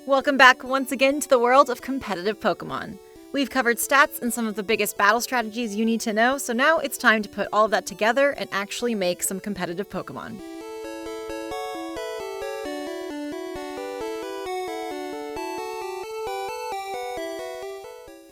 Welcome back once again to the world of competitive Pokemon. We've covered stats and some of the biggest battle strategies you need to know, so now it's time to put all of that together and actually make some competitive Pokemon.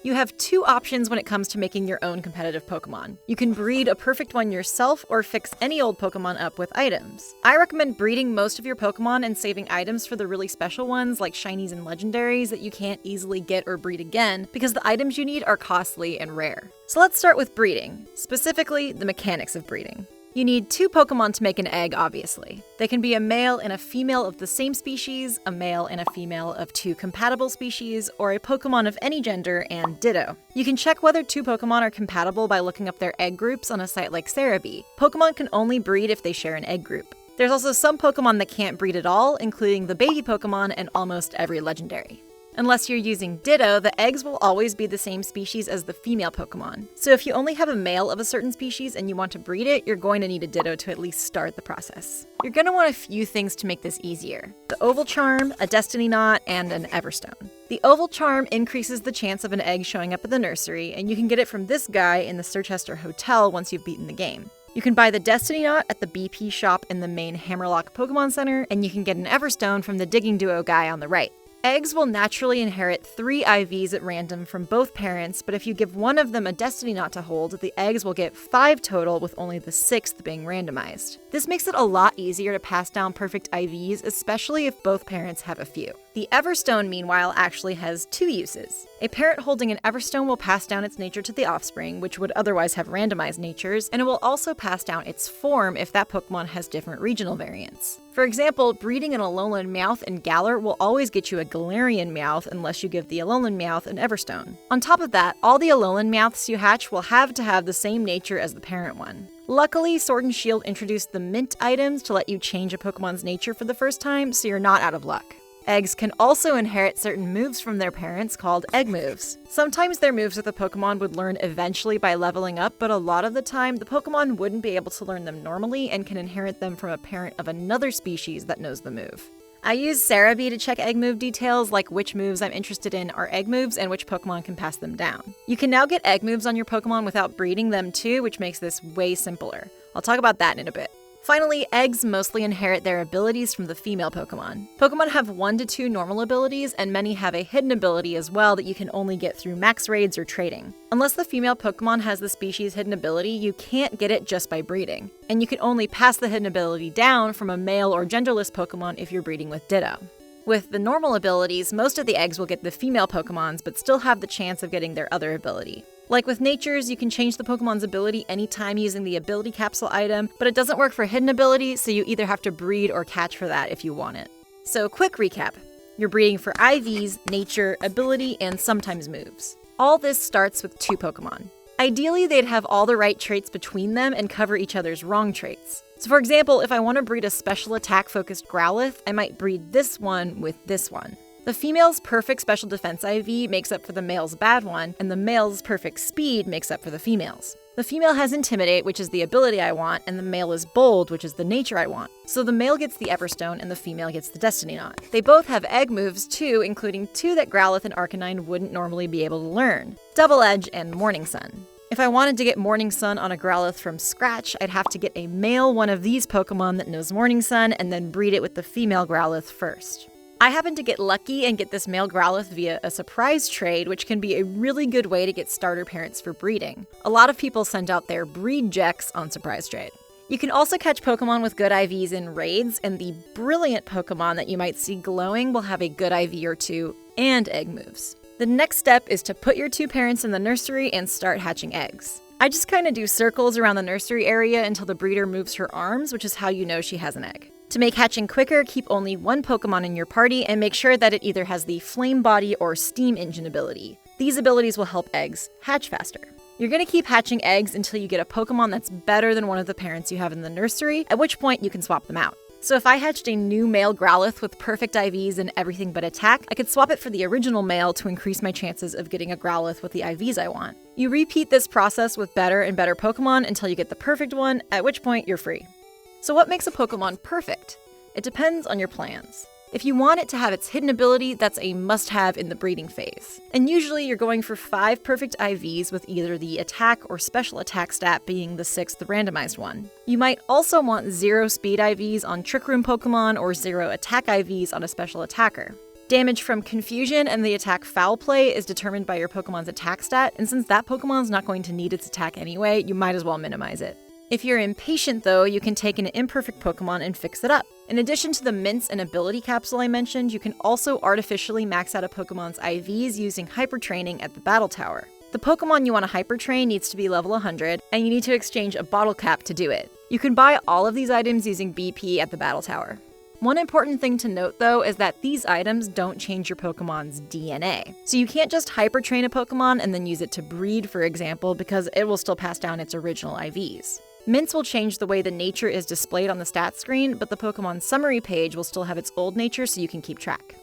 You have two options when it comes to making your own competitive Pokemon. You can breed a perfect one yourself or fix any old Pokemon up with items. I recommend breeding most of your Pokemon and saving items for the really special ones like shinies and legendaries that you can't easily get or breed again because the items you need are costly and rare. So let's start with breeding, specifically the mechanics of breeding. You need two Pokemon to make an egg, obviously. They can be a male and a female of the same species, a male and a female of two compatible species, or a Pokemon of any gender, and ditto. You can check whether two Pokemon are compatible by looking up their egg groups on a site like Cerebi. Pokemon can only breed if they share an egg group. There's also some Pokemon that can't breed at all, including the baby Pokemon and almost every legendary. Unless you're using Ditto, the eggs will always be the same species as the female Pokemon. So if you only have a male of a certain species and you want to breed it, you're going to need a Ditto to at least start the process. You're going to want a few things to make this easier: the Oval Charm, a Destiny Knot, and an Everstone. The Oval Charm increases the chance of an egg showing up at the nursery, and you can get it from this guy in the Sirchester Hotel once you've beaten the game. You can buy the Destiny Knot at the BP shop in the main Hammerlock Pokemon Center, and you can get an Everstone from the Digging Duo guy on the right. Eggs will naturally inherit 3 IVs at random from both parents, but if you give one of them a Destiny Knot to hold, the eggs will get 5 total, with only the 6th being randomized. This makes it a lot easier to pass down perfect IVs, especially if both parents have a few. The Everstone, meanwhile, actually has 2 uses. A parent holding an Everstone will pass down its nature to the offspring, which would otherwise have randomized natures, and it will also pass down its form if that Pokemon has different regional variants. For example, breeding an Alolan Meowth and Galar will always get you a Galarian Meowth unless you give the Alolan Meowth an Everstone. On top of that, all the Alolan Meowths you hatch will have to have the same nature as the parent one. Luckily, Sword and Shield introduced the Mint items to let you change a Pokemon's nature for the first time, so you're not out of luck. Eggs can also inherit certain moves from their parents called egg moves. Sometimes they're moves that the Pokemon would learn eventually by leveling up, but a lot of the time, the Pokemon wouldn't be able to learn them normally and can inherit them from a parent of another species that knows the move. I use Cerebi to check egg move details, like which moves I'm interested in are egg moves and which Pokemon can pass them down. You can now get egg moves on your Pokemon without breeding them too, which makes this way simpler. I'll talk about that in a bit. Finally, eggs mostly inherit their abilities from the female Pokemon. Pokemon have 1 to 2 normal abilities, and many have a hidden ability as well that you can only get through max raids or trading. Unless the female Pokemon has the species hidden ability, you can't get it just by breeding. And you can only pass the hidden ability down from a male or genderless Pokemon if you're breeding with Ditto. With the normal abilities, most of the eggs will get the female Pokemons, but still have the chance of getting their other ability. Like with Natures, you can change the Pokemon's ability anytime using the ability capsule item, but it doesn't work for hidden ability, so you either have to breed or catch for that if you want it. So quick recap. You're breeding for IVs, nature, ability, and sometimes moves. All this starts with 2 Pokemon. Ideally, they'd have all the right traits between them and cover each other's wrong traits. So for example, if I want to breed a special attack-focused Growlithe, I might breed this one with this one. The female's perfect special defense IV makes up for the male's bad one, and the male's perfect speed makes up for the female's. The female has Intimidate, which is the ability I want, and the male is Bold, which is the nature I want. So the male gets the Everstone, and the female gets the Destiny Knot. They both have egg moves too, including 2 that Growlithe and Arcanine wouldn't normally be able to learn: Double Edge and Morning Sun. If I wanted to get Morning Sun on a Growlithe from scratch, I'd have to get a male one of these Pokemon that knows Morning Sun, and then breed it with the female Growlithe first. I happened to get lucky and get this male Growlithe via a surprise trade, which can be a really good way to get starter parents for breeding. A lot of people send out their breed jecks on surprise trade. You can also catch Pokemon with good IVs in raids, and the brilliant Pokemon that you might see glowing will have a good IV or 2 and egg moves. The next step is to put your 2 parents in the nursery and start hatching eggs. I just kind of do circles around the nursery area until the breeder moves her arms, which is how you know she has an egg. To make hatching quicker, keep only 1 Pokemon in your party and make sure that it either has the Flame Body or Steam Engine ability. These abilities will help eggs hatch faster. You're going to keep hatching eggs until you get a Pokemon that's better than one of the parents you have in the nursery, at which point you can swap them out. So if I hatched a new male Growlithe with perfect IVs and everything but attack, I could swap it for the original male to increase my chances of getting a Growlithe with the IVs I want. You repeat this process with better and better Pokemon until you get the perfect one, at which point you're free. So what makes a Pokemon perfect? It depends on your plans. If you want it to have its hidden ability, that's a must-have in the breeding phase. And usually you're going for 5 perfect IVs with either the attack or special attack stat being the 6th randomized one. You might also want 0 speed IVs on Trick Room Pokemon or 0 attack IVs on a special attacker. Damage from Confusion and the attack Foul Play is determined by your Pokemon's attack stat, and since that Pokemon's not going to need its attack anyway, you might as well minimize it. If you're impatient though, you can take an imperfect Pokemon and fix it up. In addition to the mints and ability capsule I mentioned, you can also artificially max out a Pokemon's IVs using Hyper Training at the Battle Tower. The Pokemon you want to Hyper Train needs to be level 100, and you need to exchange a bottle cap to do it. You can buy all of these items using BP at the Battle Tower. One important thing to note though is that these items don't change your Pokemon's DNA. So you can't just Hyper Train a Pokemon and then use it to breed, for example, because it will still pass down its original IVs. Mints will change the way the nature is displayed on the stats screen, but the Pokemon summary page will still have its old nature so you can keep track.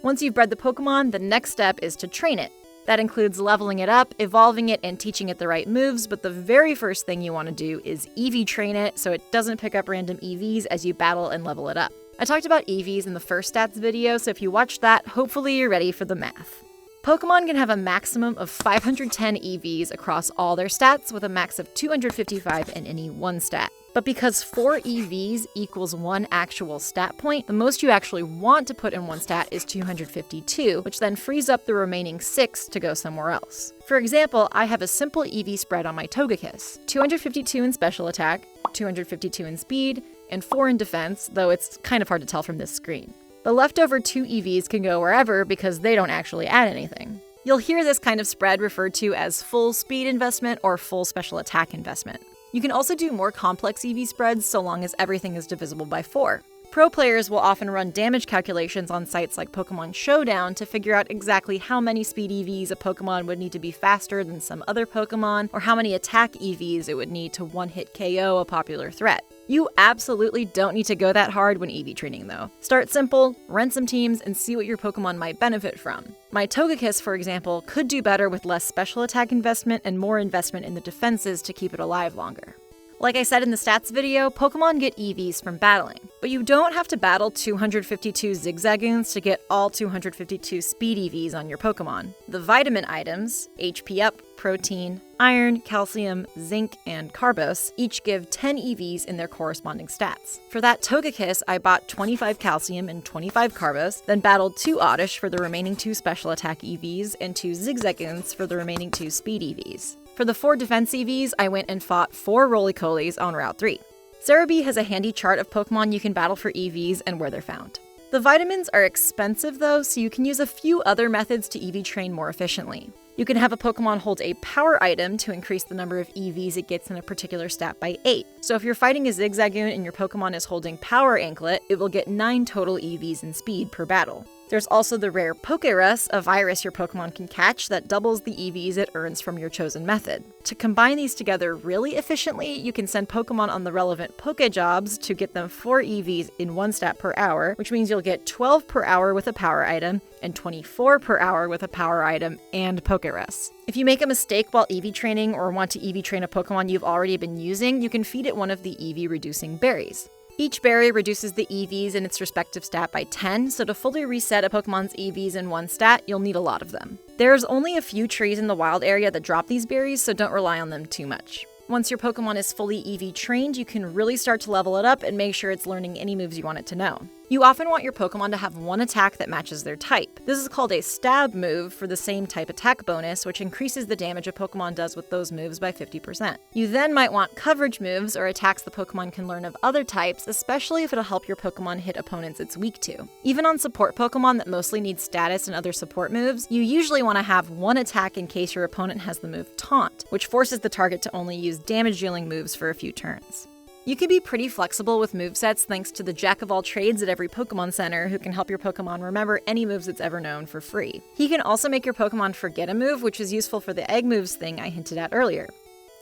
Once you've bred the Pokemon, the next step is to train it. That includes leveling it up, evolving it, and teaching it the right moves, but the very first thing you want to do is EV train it so it doesn't pick up random EVs as you battle and level it up. I talked about EVs in the first stats video, so if you watched that, hopefully you're ready for the math. Pokemon can have a maximum of 510 EVs across all their stats, with a max of 255 in any one stat. But because 4 EVs equals 1 actual stat point, the most you actually want to put in one stat is 252, which then frees up the remaining 6 to go somewhere else. For example, I have a simple EV spread on my Togekiss: 252 in special attack, 252 in speed, and 4 in defense, though it's kind of hard to tell from this screen. The leftover 2 EVs can go wherever because they don't actually add anything. You'll hear this kind of spread referred to as full speed investment or full special attack investment. You can also do more complex EV spreads so long as everything is divisible by 4. Pro players will often run damage calculations on sites like Pokemon Showdown to figure out exactly how many speed EVs a Pokemon would need to be faster than some other Pokemon, or how many attack EVs it would need to one-hit KO a popular threat. You absolutely don't need to go that hard when EV training though. Start simple, rent some teams, and see what your Pokemon might benefit from. My Togekiss, for example, could do better with less special attack investment and more investment in the defenses to keep it alive longer. Like I said in the stats video, Pokemon get EVs from battling, but you don't have to battle 252 Zigzagoons to get all 252 speed EVs on your Pokemon. The vitamin items, HP Up, Protein, Iron, Calcium, Zinc, and Carbos, each give 10 EVs in their corresponding stats. For that Togekiss, I bought 25 Calcium and 25 Carbos, then battled 2 Oddish for the remaining 2 special attack EVs and 2 Zigzagoons for the remaining 2 speed EVs. For the 4 defense EVs, I went and fought 4 Roly-Colies on Route 3. Cerebi has a handy chart of Pokemon you can battle for EVs and where they're found. The vitamins are expensive though, so you can use a few other methods to EV train more efficiently. You can have a Pokemon hold a power item to increase the number of EVs it gets in a particular stat by 8. So if you're fighting a Zigzagoon and your Pokemon is holding Power Anklet, it will get 9 total EVs in speed per battle. There's also the rare Pokerus, a virus your Pokemon can catch that doubles the EVs it earns from your chosen method. To combine these together really efficiently, you can send Pokemon on the relevant Pokejobs to get them 4 EVs in 1 stat per hour, which means you'll get 12 per hour with a power item, and 24 per hour with a power item and Pokerus. If you make a mistake while EV training or want to EV train a Pokemon you've already been using, you can feed it one of the EV reducing berries. Each berry reduces the EVs in its respective stat by 10, so to fully reset a Pokemon's EVs in 1 stat, you'll need a lot of them. There's only a few trees in the wild area that drop these berries, so don't rely on them too much. Once your Pokemon is fully EV trained, you can really start to level it up and make sure it's learning any moves you want it to know. You often want your Pokemon to have 1 attack that matches their type. This is called a stab move for the same type attack bonus, which increases the damage a Pokemon does with those moves by 50%. You then might want coverage moves or attacks the Pokemon can learn of other types, especially if it'll help your Pokemon hit opponents it's weak to. Even on support Pokemon that mostly need status and other support moves, you usually want to have 1 attack in case your opponent has the move Taunt, which forces the target to only use damage-dealing moves for a few turns. You can be pretty flexible with movesets thanks to the jack-of-all-trades at every Pokemon Center who can help your Pokemon remember any moves it's ever known for free. He can also make your Pokemon forget a move, which is useful for the egg moves thing I hinted at earlier.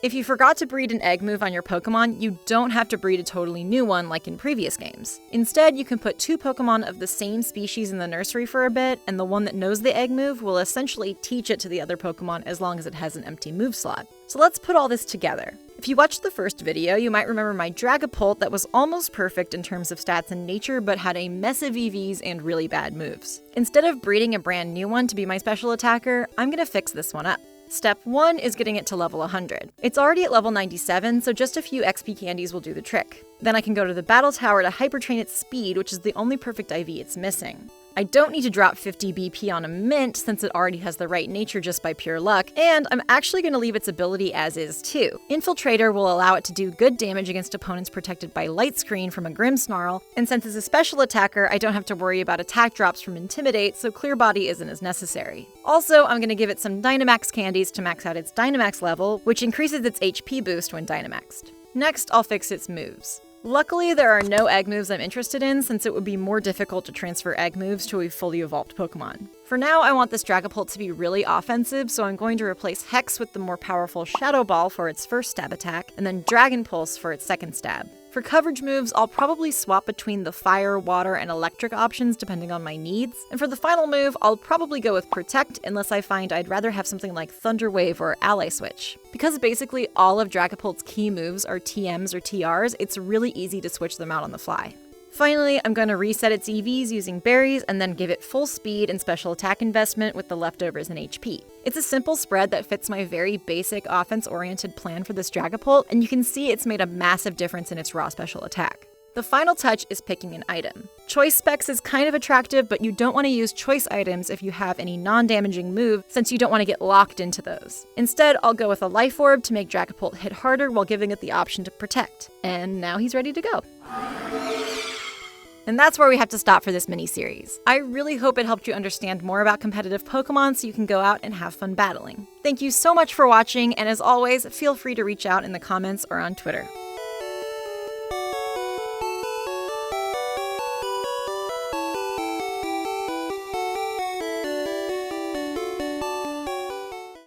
If you forgot to breed an egg move on your Pokemon, you don't have to breed a totally new one like in previous games. Instead, you can put 2 Pokemon of the same species in the nursery for a bit, and the one that knows the egg move will essentially teach it to the other Pokemon as long as it has an empty move slot. So let's put all this together. If If you watched the first video, you might remember my Dragapult that was almost perfect in terms of stats and nature, but had a mess of EVs and really bad moves. Instead of breeding a brand new one to be my special attacker, I'm gonna fix this one up. Step 1 is getting it to level 100. It's already at level 97, so just a few XP candies will do the trick. Then I can go to the battle tower to hypertrain its speed, which is the only perfect IV it's missing. I don't need to drop 50 BP on a mint since it already has the right nature just by pure luck, and I'm actually going to leave its ability as is too. Infiltrator will allow it to do good damage against opponents protected by Light Screen from a Grimmsnarl, and since it's a special attacker, I don't have to worry about attack drops from Intimidate, so Clear Body isn't as necessary. Also, I'm going to give it some Dynamax candies to max out its Dynamax level, which increases its HP boost when Dynamaxed. Next, I'll fix its moves. Luckily, there are no egg moves I'm interested in since it would be more difficult to transfer egg moves to a fully evolved Pokemon. For now, I want this Dragapult to be really offensive, so I'm going to replace Hex with the more powerful Shadow Ball for its first stab attack, and then Dragon Pulse for its second stab. For coverage moves, I'll probably swap between the fire, water, and electric options depending on my needs, and for the final move, I'll probably go with Protect unless I find I'd rather have something like Thunder Wave or Ally Switch. Because basically all of Dragapult's key moves are TMs or TRs, it's really easy to switch them out on the fly. Finally, I'm going to reset its EVs using berries and then give it full speed and special attack investment with the leftovers in HP. It's a simple spread that fits my very basic offense-oriented plan for this Dragapult, and you can see it's made a massive difference in its raw special attack. The final touch is picking an item. Choice Specs is kind of attractive, but you don't want to use choice items if you have any non-damaging move, since you don't want to get locked into those. Instead, I'll go with a Life Orb to make Dragapult hit harder while giving it the option to protect. And now he's ready to go. And that's where we have to stop for this mini-series. I really hope it helped you understand more about competitive Pokemon so you can go out and have fun battling. Thank you so much for watching, and as always, feel free to reach out in the comments or on Twitter.